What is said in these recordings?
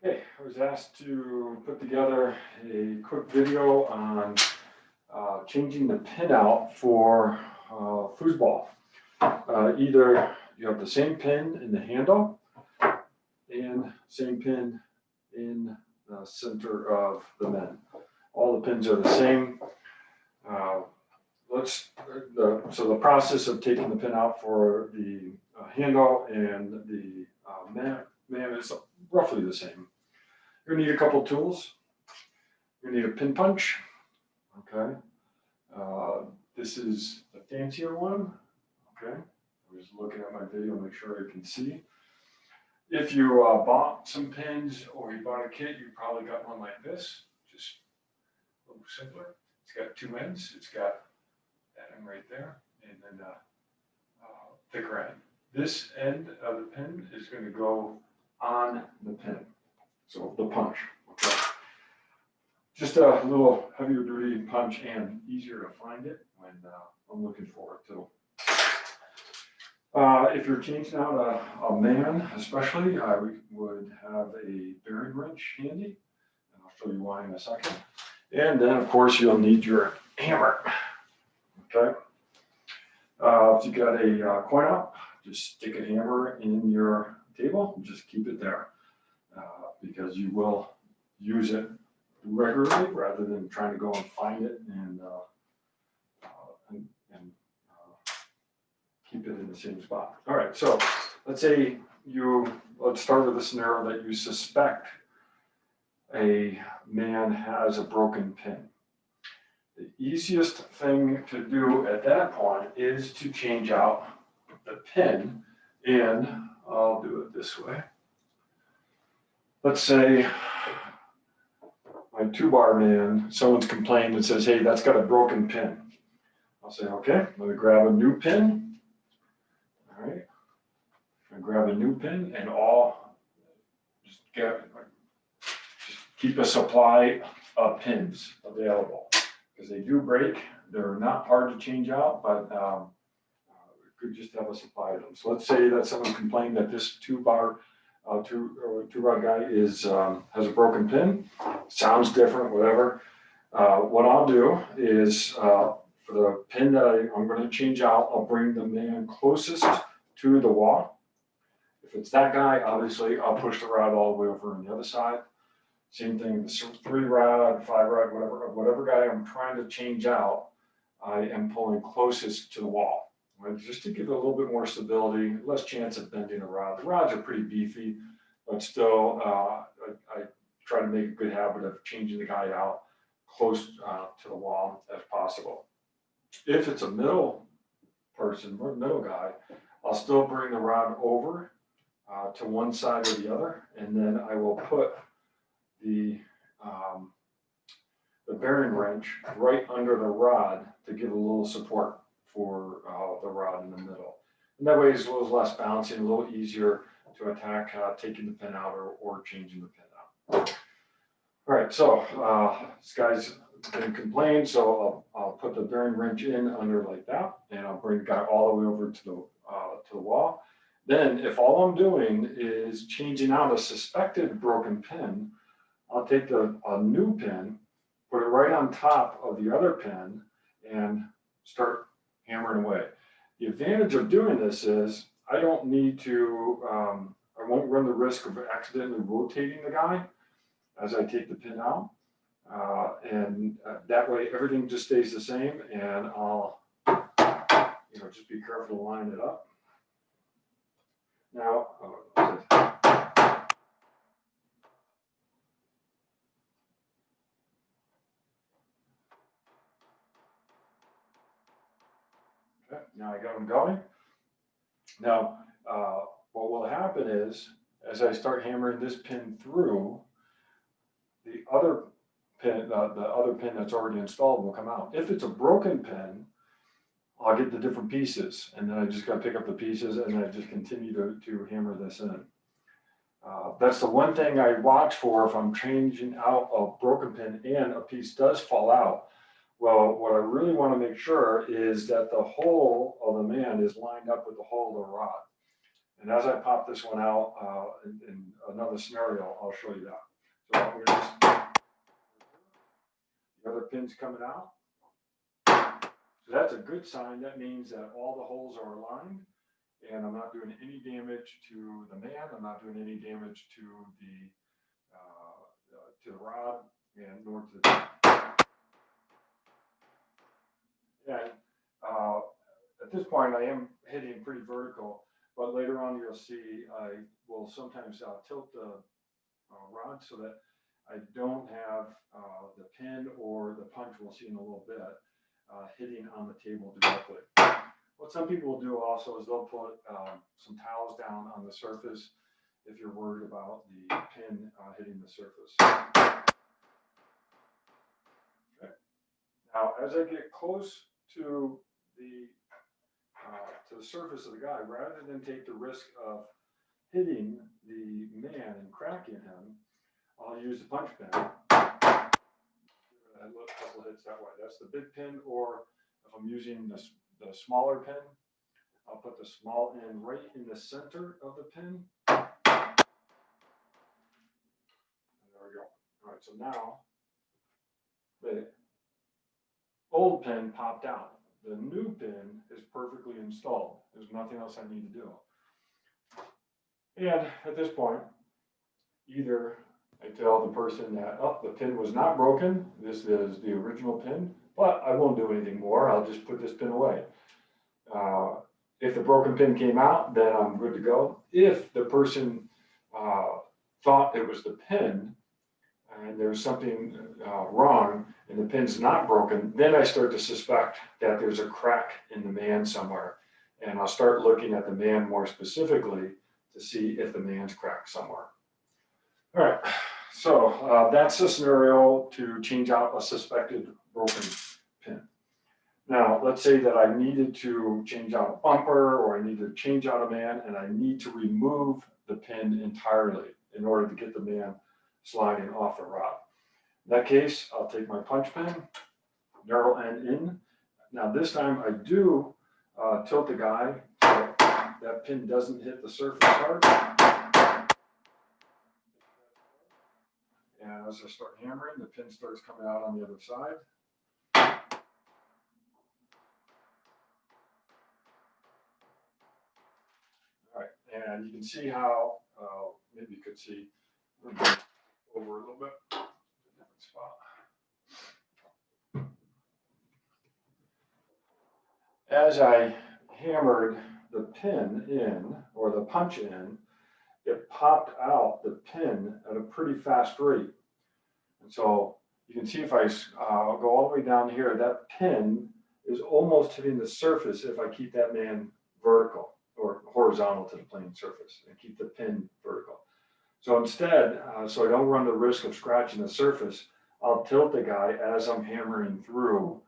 Okay, I was asked to put together a quick video on changing the pin out for foosball. Either you have the same pin in the handle and same pin in the center of the men. All the pins are the same. Uh, so the process of taking the pin out for the handle and the man is roughly the same. You're gonna need a couple tools. You're gonna need a pin punch. Okay. This is a fancier one. Okay. I'm just looking at my video, make sure I can see. If you bought some pins or you bought a kit, you probably got one like this, just a little simpler. It's got two ends. It's got that end right there, and then thicker end. This end of the pin is going to go on the pin, so the punch. Okay. Just a little heavier duty punch and easier to find it when I'm looking for it too. If you're changing out a man, especially, I would have a bearing wrench handy, and I'll show you why in a second. And then, of course, you'll need your hammer. Okay. If you got a coin op, just stick a hammer in your table and just keep it there, because you will use it regularly rather than trying to go and find it and keep it in the same spot. All right, so let's start with the scenario that you suspect a man has a broken pin. The easiest thing to do at that point is to change out the pin, and I'll do it this way. Let's say my 2-bar man, someone's complained and says, hey, that's got a broken pin. I'll say, okay, let me grab a new pin. All right, I grab a new pin and just keep a supply of pins available because they do break. They're not hard to change out, but we could just have a supply of them. So let's say that someone complained that this 2-bar guy has a broken pin. Sounds different, whatever. What I'll do is for the pin that I'm going to change out, I'll bring the man closest to the wall. If it's that guy, obviously I'll push the rod all the way over on the other side. Same thing, the 3-rod, 5-rod, whatever guy I'm trying to change out, I am pulling closest to the wall, right? Just to give it a little bit more stability, less chance of bending the rod. The rods are pretty beefy, but still, I try to make a good habit of changing the guy out close to the wall as possible. If it's a middle person or middle guy, I'll still bring the rod over to one side or the other, and then I will put the bearing wrench right under the rod to give a little support for the rod in the middle. And that way it's a little less bouncy and a little easier to attack taking the pin out or changing the pin out. All right, so this guy's been complained, so I'll put the bearing wrench in under like that, and I'll bring the guy all the way over to the wall. Then if all I'm doing is changing out a suspected broken pin, I'll take a new pin, put it right on top of the other pin, and start hammering away. The advantage of doing this is I don't need to, I won't run the risk of accidentally rotating the guy as I take the pin out. And that way everything just stays the same, and I'll just be careful to line it up. Now, okay, now I got them going. Now, what will happen is, as I start hammering this pin through, the other pin that's already installed will come out. If it's a broken pin, I'll get the different pieces, and then I just got to pick up the pieces, and then I just continue to hammer this in. That's the one thing I watch for if I'm changing out a broken pin and a piece does fall out. Well, what I really want to make sure is that the hole of the man is lined up with the hole of the rod. And as I pop this one out in another scenario, I'll show you that. So I'm going to just, the other pin's coming out. So that's a good sign. That means that all the holes are aligned and I'm not doing any damage to the man. I'm not doing any damage to the rod and nor to the pin. And at this point, I am hitting pretty vertical, but later on you'll see I will sometimes tilt the rod so that I don't have the pin or the punch, we'll see in a little bit, hitting on the table directly. What some people will do also is they'll put some towels down on the surface if you're worried about the pin hitting the surface. Okay. Now, as I get close to the surface of the guy, rather than take the risk of hitting the man and cracking him, I'll use the punch pin. A couple hits that way. That's the big pin, or if I'm using the smaller pin, I'll put the small end right in the center of the pin. And there we go. All right, so now the old pin popped out. The new pin is perfectly installed. There's nothing else I need to do. And at this point, either I tell the person that, oh, the pin was not broken. This is the original pin, but I won't do anything more. I'll just put this pin away. If the broken pin came out, then I'm good to go. If the person thought it was the pin and there's something wrong and the pin's not broken, then I start to suspect that there's a crack in the man somewhere. And I'll start looking at the man more specifically to see if the man's cracked somewhere. All right, so that's the scenario to change out a suspected broken pin. Now, let's say that I needed to change out a bumper or I need to change out a man and I need to remove the pin entirely in order to get the man sliding off the rod. In that case, I'll take my punch pin, narrow end in. Now this time I do tilt the guy so that pin doesn't hit the surface hard. And as I start hammering, the pin starts coming out on the other side. All right, and you can see how, maybe you could see over a little bit, different spot. As I hammered the pin in, or the punch in, it popped out the pin at a pretty fast rate. And so you can see if I go all the way down here, that pin is almost hitting the surface if I keep that man vertical or horizontal to the plane surface and keep the pin vertical. So instead, so I don't run the risk of scratching the surface, I'll tilt the guy as I'm hammering through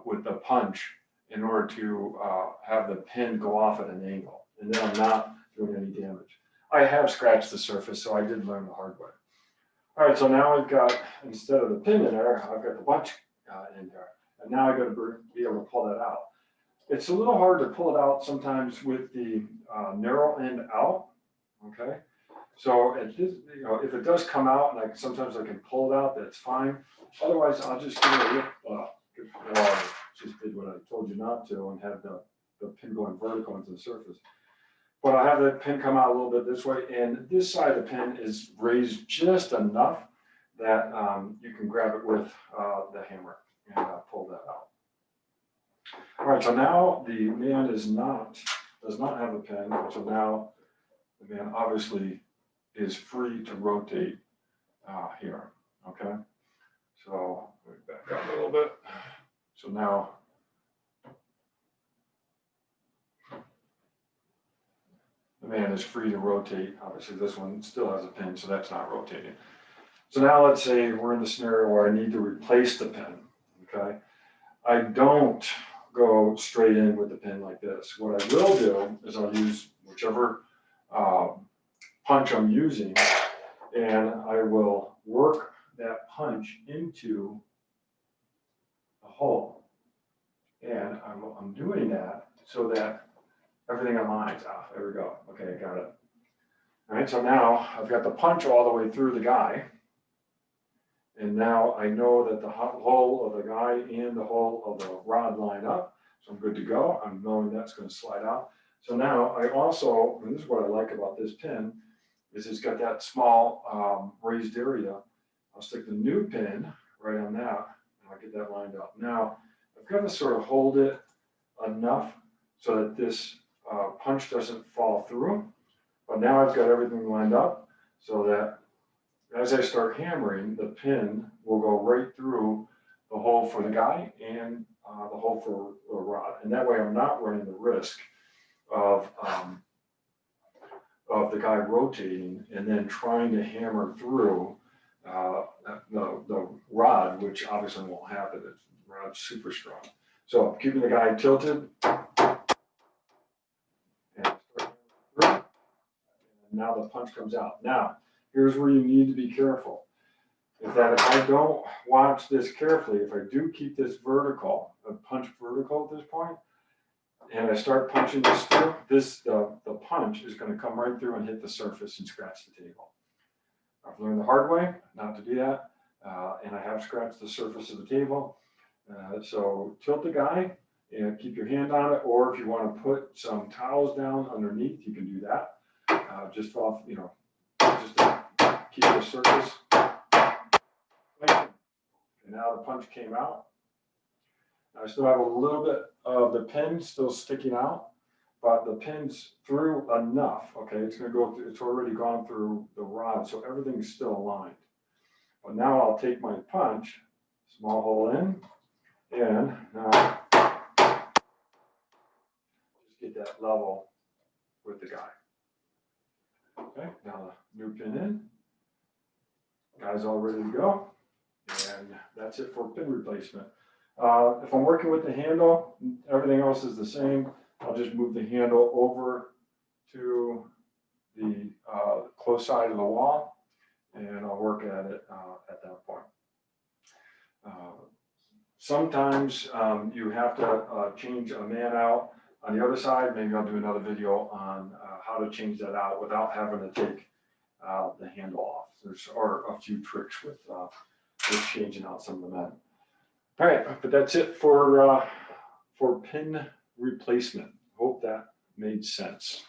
with the punch in order to have the pin go off at an angle. And then I'm not doing any damage. I have scratched the surface, so I did learn the hard way. All right, so now I've got, instead of the pin in there, I've got the punch in there. And now I've got to be able to pull that out. It's a little hard to pull it out sometimes with the narrow end out, okay? So if it does come out, and sometimes I can pull it out, that's fine. Otherwise, I'll just give it a rip. Just did what I told you not to and had the pin going vertical into the surface. But I have the pin come out a little bit this way, and this side of the pin is raised just enough that you can grab it with the hammer and pull that out. All right, so now the man does not have the pin, so now the man obviously is free to rotate here, okay? So let me back up a little bit. So now the man is free to rotate. Obviously this one still has a pin, so that's not rotating. So now let's say we're in the scenario where I need to replace the pin, okay? I don't go straight in with the pin like this. What I will do is I'll use whichever punch I'm using, and I will work that punch into the hole. And I'm doing that so that everything aligns. Ah, there we go. Okay, I got it. All right, so now I've got the punch all the way through the guy. And now I know that the hole of the guy and the hole of the rod line up. So I'm good to go. I'm knowing that's going to slide out. So now I also, and this is what I like about this pin, is it's got that small raised area. I'll stick the new pin right on that, and I'll get that lined up. Now, I've got to sort of hold it enough so that this punch doesn't fall through. But now I've got everything lined up so that as I start hammering, the pin will go right through the hole for the guy and the hole for the rod. And that way I'm not running the risk of the guy rotating and then trying to hammer through the rod, which obviously won't happen. The rod's super strong. So I'm keeping the guy tilted. And now the punch comes out. Now, here's where you need to be careful. If I don't watch this carefully, if I do keep this vertical, punch vertical at this point, and I start punching this through, the punch is going to come right through and hit the surface and scratch the table. I've learned the hard way not to do that, and I have scratched the surface of the table. So tilt the guy and keep your hand on it, or if you want to put some towels down underneath, you can do that. Just off, just to keep the surface. And now the punch came out. I still have a little bit of the pin still sticking out, but the pin's through enough. Okay, it's going to go through, it's already gone through the rod, so everything's still aligned. But now I'll take my punch, small hole in, and now just get that level with the guy. Okay, now the new pin in. Guy's all ready to go. And that's it for pin replacement. If I'm working with the handle, everything else is the same. I'll just move the handle over to the close side of the wall, and I'll work at it at that point. Sometimes you have to change a man out on the other side. Maybe I'll do another video on how to change that out without having to take the handle off. There's a few tricks with changing out some of the men. All right, but that's it for pin replacement. Hope that made sense.